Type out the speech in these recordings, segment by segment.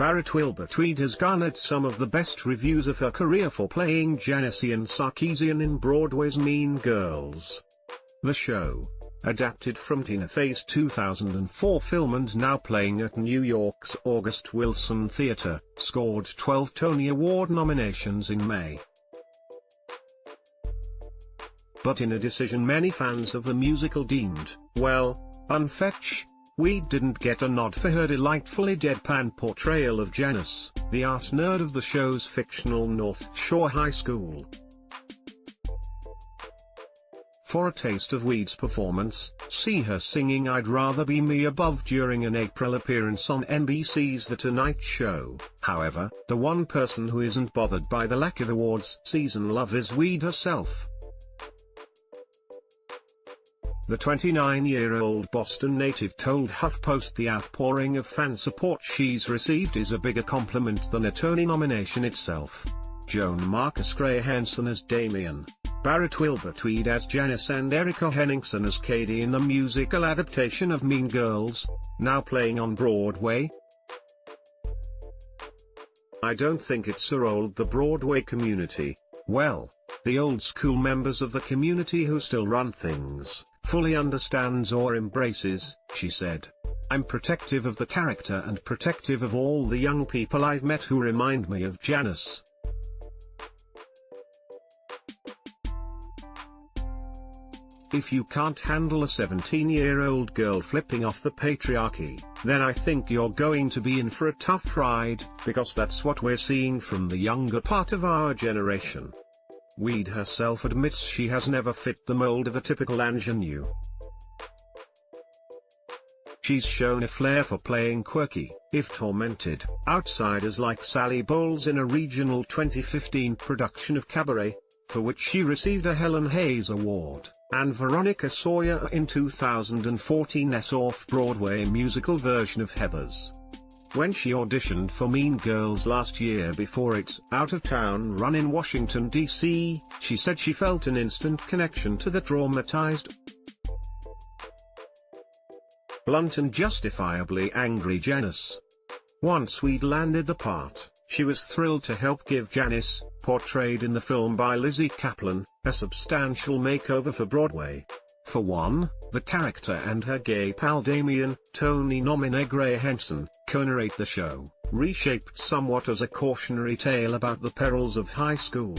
Barrett Wilbert Weed has garnered some of the best reviews of her career for playing Janis and Sarkeesian in Broadway's Mean Girls. The show, adapted from Tina Fey's 2004 film and now playing at New York's August Wilson Theatre, scored 12 Tony Award nominations in May. But in a decision many fans of the musical deemed, well, unfetch, Weed didn't get a nod for her delightfully deadpan portrayal of Janis, the art nerd of the show's fictional North Shore High School. For a taste of Weed's performance, see her singing I'd Rather Be Me Above during an April appearance on NBC's The Tonight Show. However, the one person who isn't bothered by the lack of awards season love is Weed herself. The 29-year-old Boston native told HuffPost the outpouring of fan support she's received is a bigger compliment than a Tony nomination itself. Joan Marcus Gray Henson as Damien, Barrett Wilbert Weed as Janis and Erica Henningsen as Katie in the musical adaptation of Mean Girls, now playing on Broadway. I don't think it's a role the Broadway community, well, the old school members of the community who still run things, fully understands or embraces, she said. I'm protective of the character and protective of all the young people I've met who remind me of Janis. If you can't handle a 17-year-old girl flipping off the patriarchy, then I think you're going to be in for a tough ride, because that's what we're seeing from the younger part of our generation. Weed herself admits she has never fit the mold of a typical ingenue. She's shown a flair for playing quirky, if tormented, outsiders like Sally Bowles in a regional 2015 production of Cabaret, for which she received a Helen Hayes Award, and Veronica Sawyer in 2014's off-Broadway musical version of Heathers. When she auditioned for Mean Girls last year before its out-of-town run in Washington, D.C., she said she felt an instant connection to the traumatized, blunt and justifiably angry Janis. Once Weed landed the part, she was thrilled to help give Janis, portrayed in the film by Lizzie Kaplan, a substantial makeover for Broadway. For one, the character and her gay pal Damien, Tony nominee Gray Henson, co-narrate the show, reshaped somewhat as a cautionary tale about the perils of high school.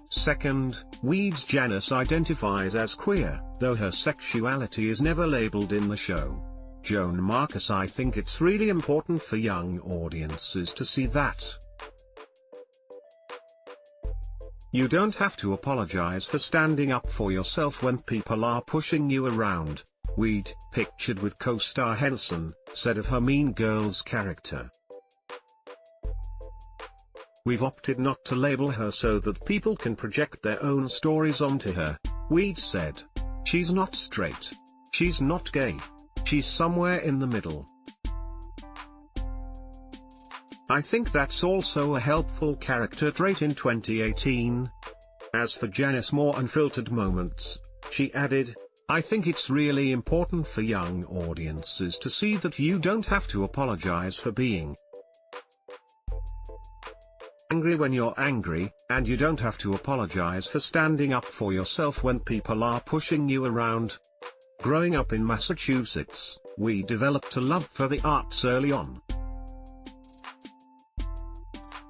Second, Weed's Janis identifies as queer, though her sexuality is never labeled in the show. Joan Marcus I think it's really important for young audiences to see that. You don't have to apologize for standing up for yourself when people are pushing you around, Weed, pictured with co-star Henson, said of her Mean Girls character. We've opted not to label her so that people can project their own stories onto her, Weed said. She's not straight. She's not gay. She's somewhere in the middle. I think that's also a helpful character trait in 2018. As for Janis' more unfiltered moments, she added, I think it's really important for young audiences to see that you don't have to apologize for being angry when you're angry, and you don't have to apologize for standing up for yourself when people are pushing you around. Growing up in Massachusetts, we developed a love for the arts early on.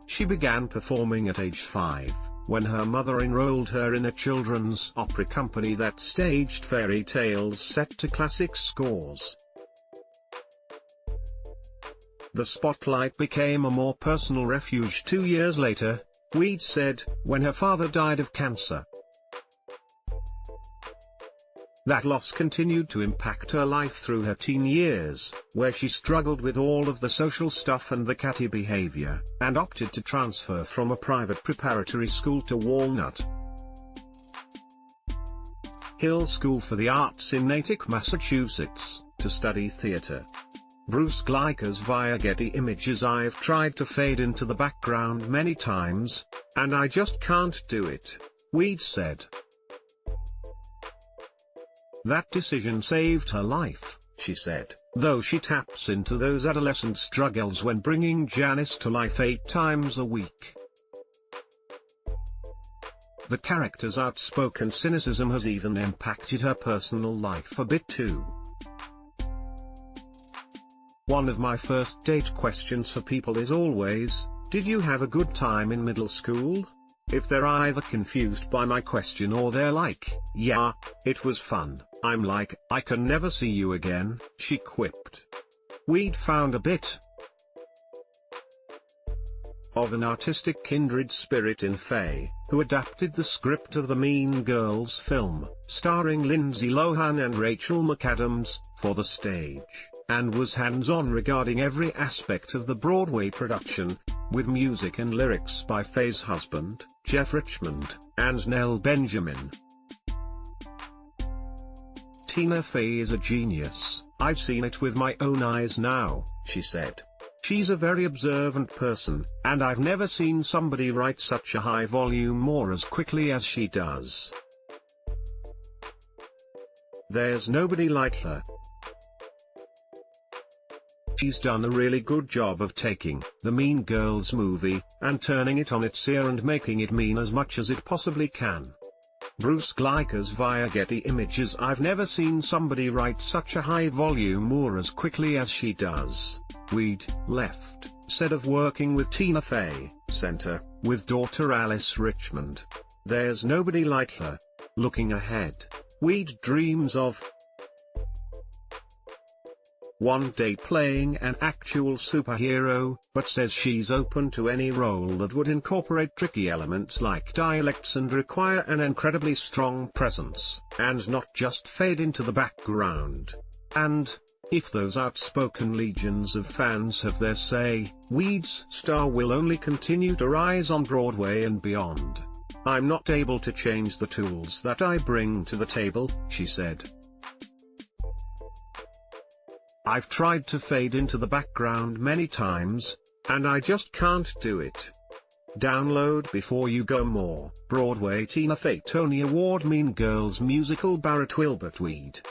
She began performing at age 5, when her mother enrolled her in a children's opera company that staged fairy tales set to classic scores. The spotlight became a more personal refuge 2 years later, Weed said, when her father died of cancer. That loss continued to impact her life through her teen years, where she struggled with all of the social stuff and the catty behavior, and opted to transfer from a private preparatory school to Walnut Hill School for the Arts in Natick, Massachusetts, to study theater. Bruce Gleicher's via Getty Images I've tried to fade into the background many times, and I just can't do it, Weed said. That decision saved her life, she said, though she taps into those adolescent struggles when bringing Janis to life 8 times a week. The character's outspoken cynicism has even impacted her personal life a bit too. One of my first date questions for people is always, "Did you have a good time in middle school?" If they're either confused by my question or they're like, "Yeah, it was fun," I'm like, "I can never see you again," she quipped. Weed found a bit of an artistic kindred spirit in Faye, who adapted the script of the Mean Girls film, starring Lindsay Lohan and Rachel McAdams, for the stage, and was hands-on regarding every aspect of the Broadway production, with music and lyrics by Faye's husband, Jeff Richmond, and Nell Benjamin. "Tina Fey is a genius, I've seen it with my own eyes now," she said. "She's a very observant person, and I've never seen somebody write such a high volume more as quickly as she does. There's nobody like her. She's done a really good job of taking the Mean Girls movie, and turning it on its ear and making it mean as much as it possibly can." Bruce Gleicher's via Getty Images, "I've never seen somebody write such a high volume more as quickly as she does." Weed left, said of working with Tina Fey, Center, with daughter Alice Richmond. "There's nobody like her." Looking ahead, Weed dreams of one day playing an actual superhero, but says she's open to any role that would incorporate tricky elements like dialects and require an incredibly strong presence, and not just fade into the background. And, if those outspoken legions of fans have their say, Weed's star will only continue to rise on Broadway and beyond. "I'm not able to change the tools that I bring to the table," she said. "I've tried to fade into the background many times, and I just can't do it." Download before you go more. Broadway Tina Fey Tony Award Mean Girls musical Barrett Wilbert Weed.